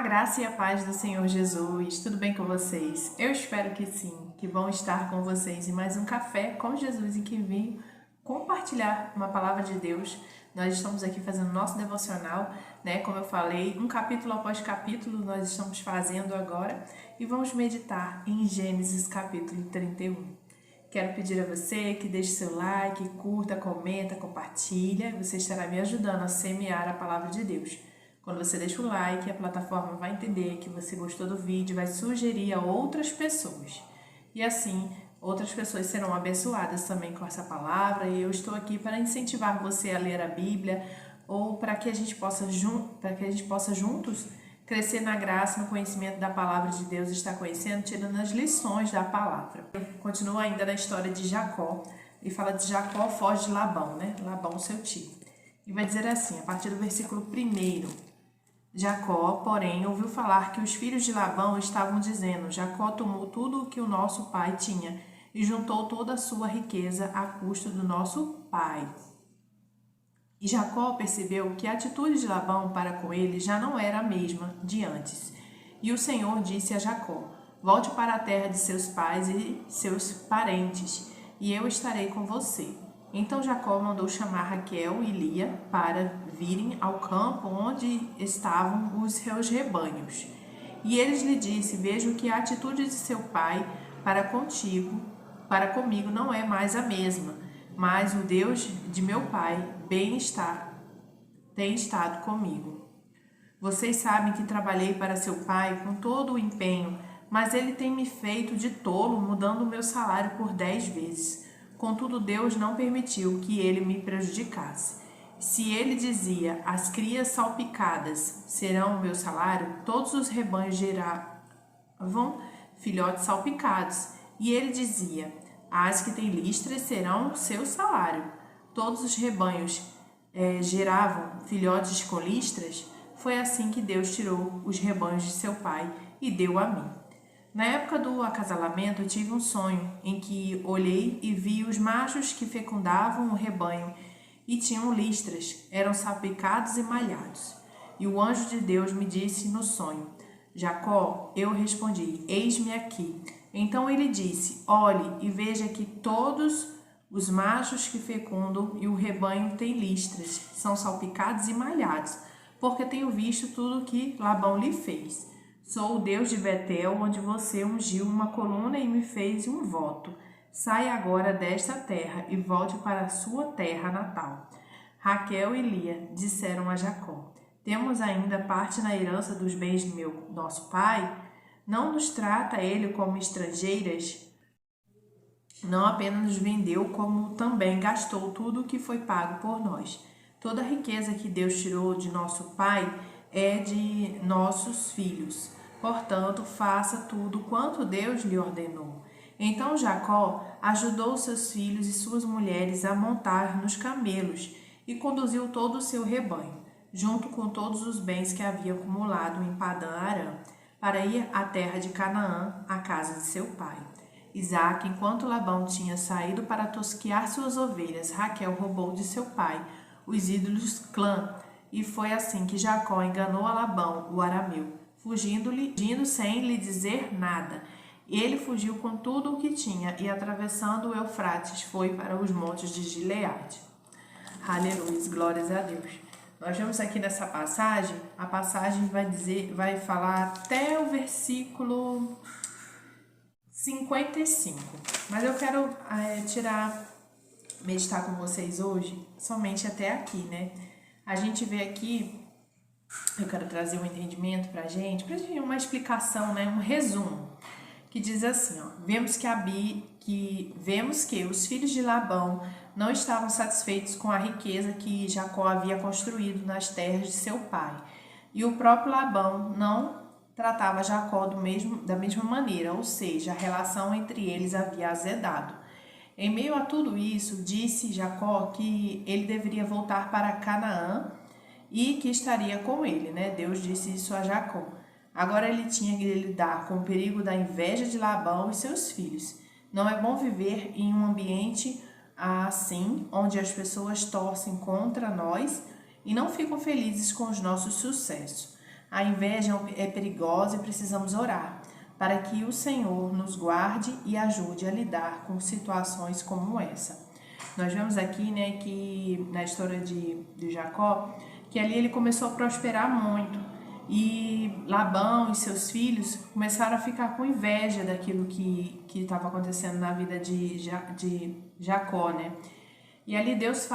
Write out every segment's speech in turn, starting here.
graça e a paz do Senhor Jesus, tudo bem com vocês? Eu espero que sim, que vão estar com vocês em mais um Café com Jesus e que vim compartilhar uma palavra de Deus. Nós estamos aqui fazendo nosso devocional, né? Como eu falei, um capítulo após capítulo nós estamos fazendo agora e vamos meditar em Gênesis capítulo 31. Quero pedir a você que deixe seu like, curta, comenta, compartilha, você estará me ajudando a semear a palavra de Deus. Quando você deixa o like, a plataforma vai entender que você gostou do vídeo e vai sugerir a outras pessoas. E assim, outras pessoas serão abençoadas também com essa palavra. E eu estou aqui para incentivar você a ler a Bíblia ou para que a gente possa juntos crescer na graça, no conhecimento da palavra de Deus, estar conhecendo, tirando as lições da palavra. Continua ainda na história de Jacó e fala de Jacó foge de Labão, né? Labão, seu tio. E vai dizer assim, a partir do versículo 1: Jacó, porém, ouviu falar que os filhos de Labão estavam dizendo: Jacó tomou tudo o que o nosso pai tinha e juntou toda a sua riqueza à custa do nosso pai. E Jacó percebeu que a atitude de Labão para com ele já não era a mesma de antes. E o Senhor disse a Jacó: Volte para a terra de seus pais e seus parentes, e eu estarei com você. Então Jacó mandou chamar Raquel e Lia para virem ao campo onde estavam os seus rebanhos. E eles lhe disse: Vejo que a atitude de seu pai para comigo não é mais a mesma, mas o Deus de meu pai tem estado comigo. Vocês sabem que trabalhei para seu pai com todo o empenho, mas ele tem me feito de tolo, mudando o meu salário por 10 vezes. Contudo, Deus não permitiu que ele me prejudicasse. Se ele dizia: as crias salpicadas serão o meu salário, todos os rebanhos geravam filhotes salpicados. E ele dizia: as que têm listras serão seu salário. Todos os rebanhos geravam filhotes com listras. Foi assim que Deus tirou os rebanhos de seu pai e deu a mim. Na época do acasalamento, eu tive um sonho em que olhei e vi os machos que fecundavam o rebanho e tinham listras, eram salpicados e malhados. E o anjo de Deus me disse no sonho: Jacó. Eu respondi: Eis-me aqui. Então ele disse: Olhe e veja que todos os machos que fecundam e o rebanho têm listras, são salpicados e malhados, porque tenho visto tudo o que Labão lhe fez. Sou o Deus de Betel, onde você ungiu uma coluna e me fez um voto. Saia agora desta terra e volte para a sua terra natal. Raquel e Lia disseram a Jacó: Temos ainda parte na herança dos bens de nosso pai? Não nos trata ele como estrangeiras? Não apenas nos vendeu, como também gastou tudo o que foi pago por nós. Toda a riqueza que Deus tirou de nosso pai é de nossos filhos. Portanto, faça tudo quanto Deus lhe ordenou. Então Jacó ajudou seus filhos e suas mulheres a montar nos camelos e conduziu todo o seu rebanho, junto com todos os bens que havia acumulado em Padã-Arã, para ir à terra de Canaã, à casa de seu pai. Isaque, enquanto Labão tinha saído para tosquear suas ovelhas, Raquel roubou de seu pai os ídolos clã, e foi assim que Jacó enganou a Labão, o arameu, fugindo sem lhe dizer nada. Ele fugiu com tudo o que tinha e, atravessando o Eufrates, foi para os montes de Gileade. Aleluia, glórias a Deus. Nós vemos aqui nessa passagem, a passagem vai falar até o versículo 55. Mas eu quero meditar com vocês hoje somente até aqui, né? A gente vê aqui, eu quero trazer um entendimento pra gente uma explicação, né? Um resumo, que diz assim, ó: vemos que os filhos de Labão não estavam satisfeitos com a riqueza que Jacó havia construído nas terras de seu pai. E o próprio Labão não tratava Jacó da mesma maneira, ou seja, a relação entre eles havia azedado. Em meio a tudo isso, disse Jacó que ele deveria voltar para Canaã e que estaria com ele, né? Deus disse isso a Jacó. Agora ele tinha que lidar com o perigo da inveja de Labão e seus filhos. Não é bom viver em um ambiente assim, onde as pessoas torcem contra nós e não ficam felizes com os nossos sucessos. A inveja é perigosa e precisamos orar para que o Senhor nos guarde e ajude a lidar com situações como essa. Nós vemos aqui, né, que na história de Jacó, que ali ele começou a prosperar muito e Labão e seus filhos começaram a ficar com inveja daquilo que estava acontecendo na vida de Jacó, né? E ali Deus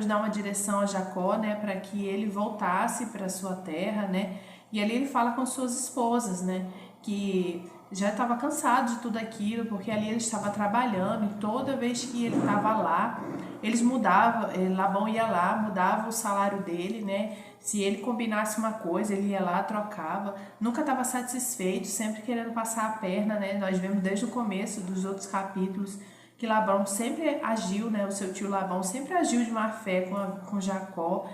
dá uma direção a Jacó, né, para que ele voltasse para sua terra, né? E ali ele fala com suas esposas, né, que já estava cansado de tudo aquilo, porque ali ele estava trabalhando e toda vez que ele estava lá, eles mudavam, Labão ia lá, mudava o salário dele, né? Se ele combinasse uma coisa, ele ia lá, trocava, nunca estava satisfeito, sempre querendo passar a perna, né? Nós vemos desde o começo dos outros capítulos que Labão sempre agiu, né? O seu tio Labão sempre agiu de má fé com Jacó,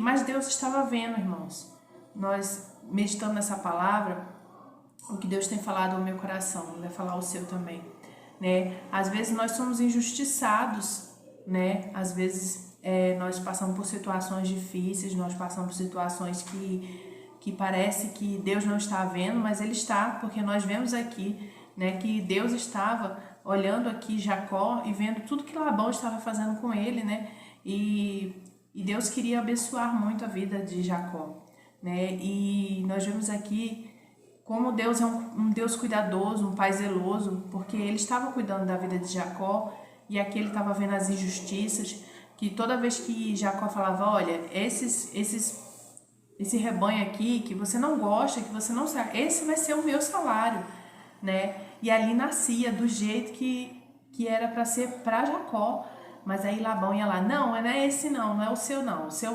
mas Deus estava vendo, irmãos. Nós meditando nessa palavra, o que Deus tem falado ao meu coração, vai falar o seu também, né? Às vezes nós somos injustiçados, né? Às vezes nós passamos por situações difíceis, nós passamos por situações que parece que Deus não está vendo, mas Ele está, porque nós vemos aqui, né, que Deus estava olhando aqui Jacó e vendo tudo que Labão estava fazendo com ele, né? E Deus queria abençoar muito a vida de Jacó, né? E nós vemos aqui como Deus é um Deus cuidadoso, um pai zeloso, porque ele estava cuidando da vida de Jacó e aqui ele estava vendo as injustiças, que toda vez que Jacó falava, olha, esse rebanho aqui que você não gosta, que você não sabe, esse vai ser o meu salário, né? E ali nascia do jeito que era para ser para Jacó, mas aí Labão ia lá, não é esse não é o seu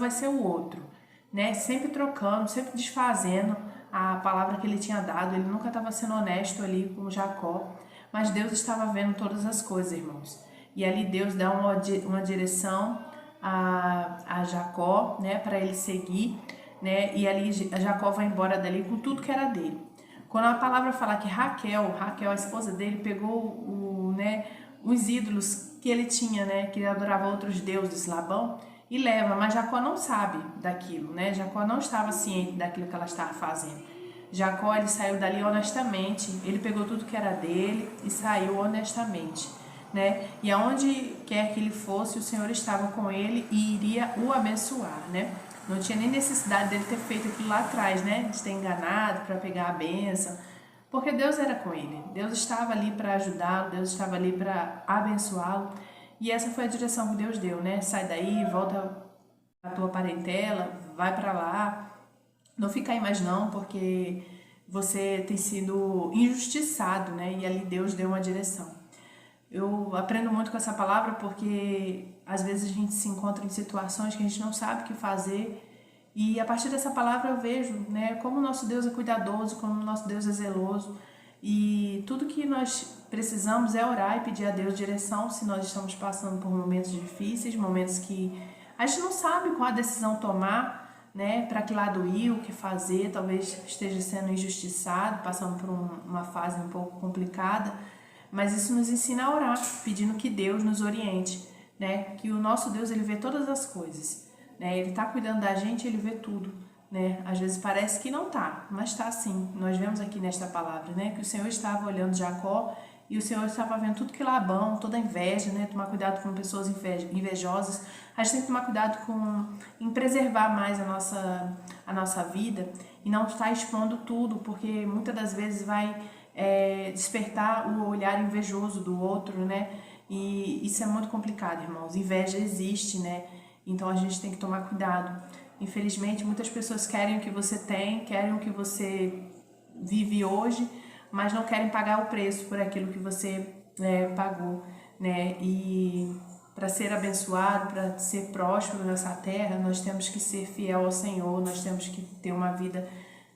vai ser o outro, né? Sempre trocando, sempre desfazendo a palavra que ele tinha dado, ele nunca estava sendo honesto ali com Jacó, mas Deus estava vendo todas as coisas, irmãos. E ali Deus dá uma direção a Jacó, né, para ele seguir, né? E ali Jacó vai embora dali com tudo que era dele. Quando a palavra fala que Raquel, a esposa dele, pegou os ídolos que ele tinha, né, que ele adorava outros deuses, Labão, e leva, mas Jacó não sabe daquilo, né? Jacó não estava ciente daquilo que ela estava fazendo. Jacó, ele saiu dali honestamente, ele pegou tudo que era dele e saiu honestamente, né? E aonde quer que ele fosse, o Senhor estava com ele e iria o abençoar, né? Não tinha nem necessidade dele ter feito aquilo lá atrás, né? De ter enganado para pegar a bênção, porque Deus era com ele. Deus estava ali para ajudá-lo, Deus estava ali para abençoá-lo. E essa foi a direção que Deus deu, né? Sai daí, volta a tua parentela, vai para lá. Não fica aí mais não, porque você tem sido injustiçado, né? E ali Deus deu uma direção. Eu aprendo muito com essa palavra porque às vezes a gente se encontra em situações que a gente não sabe o que fazer. E a partir dessa palavra eu vejo, né, como o nosso Deus é cuidadoso, como o nosso Deus é zeloso. E tudo que nós precisamos é orar e pedir a Deus direção se nós estamos passando por momentos difíceis, momentos que a gente não sabe qual a decisão tomar, né, para que lado ir, o que fazer, talvez esteja sendo injustiçado, passando por uma fase um pouco complicada, mas isso nos ensina a orar, pedindo que Deus nos oriente, né, que o nosso Deus, ele vê todas as coisas, né, ele está cuidando da gente, ele vê tudo. Né? Às vezes parece que não tá, mas está sim. Nós vemos aqui nesta palavra, né, que o Senhor estava olhando Jacó e o Senhor estava vendo tudo que Labão, toda a inveja, né, tomar cuidado com pessoas invejosas. A gente tem que tomar cuidado em preservar mais a nossa vida e não estar expondo tudo, porque muitas das vezes vai despertar o olhar invejoso do outro, né? E isso é muito complicado, irmãos. Inveja existe, né? Então a gente tem que tomar cuidado. Infelizmente, muitas pessoas querem o que você tem, querem o que você vive hoje, mas não querem pagar o preço por aquilo que você pagou, né? E para ser abençoado, para ser próspero nessa terra, nós temos que ser fiel ao Senhor, nós temos que ter uma vida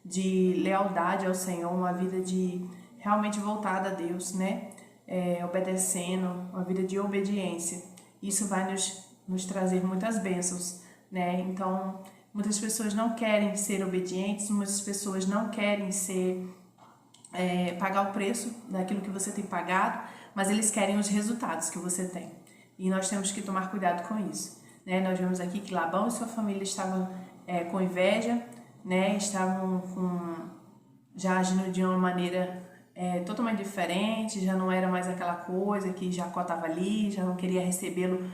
de lealdade ao Senhor, uma vida de realmente voltada a Deus, né? Obedecendo, uma vida de obediência. Isso vai nos trazer muitas bênçãos, né? Então, muitas pessoas não querem ser obedientes, muitas pessoas não querem pagar o preço daquilo que você tem pagado, mas eles querem os resultados que você tem. E nós temos que tomar cuidado com isso, né? Nós vemos aqui que Labão e sua família estavam com inveja, né, estavam já agindo de uma maneira totalmente diferente, já não era mais aquela coisa que Jacó estava ali, já não queria recebê-lo,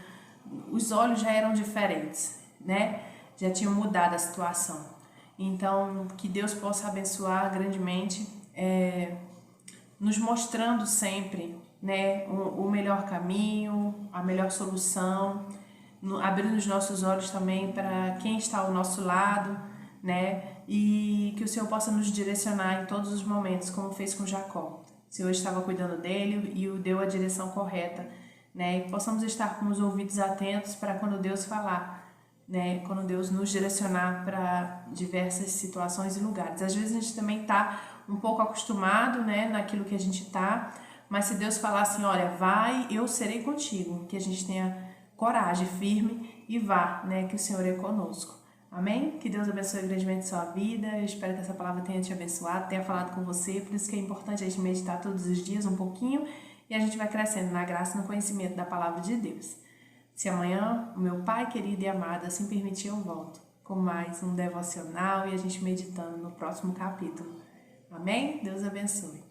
os olhos já eram diferentes, né? Já tinham mudado a situação. Então, que Deus possa abençoar grandemente, nos mostrando sempre, né, o melhor caminho, a melhor solução, abrindo os nossos olhos também para quem está ao nosso lado, né, e que o Senhor possa nos direcionar em todos os momentos, como fez com Jacó. O Senhor estava cuidando dele e o deu a direção correta, né, e possamos estar com os ouvidos atentos para quando Deus falar, né, quando Deus nos direcionar para diversas situações e lugares. Às vezes a gente também está um pouco acostumado, né, naquilo que a gente está, mas se Deus falar assim, olha, vai, eu serei contigo, que a gente tenha coragem, firme e vá, né, que o Senhor é conosco. Amém? Que Deus abençoe grandemente a sua vida. Eu espero que essa palavra tenha te abençoado, tenha falado com você. Por isso que é importante a gente meditar todos os dias um pouquinho e a gente vai crescendo na graça e no conhecimento da palavra de Deus. Se amanhã o meu Pai querido e amado assim permitir, eu volto com mais um devocional e a gente meditando no próximo capítulo. Amém? Deus abençoe.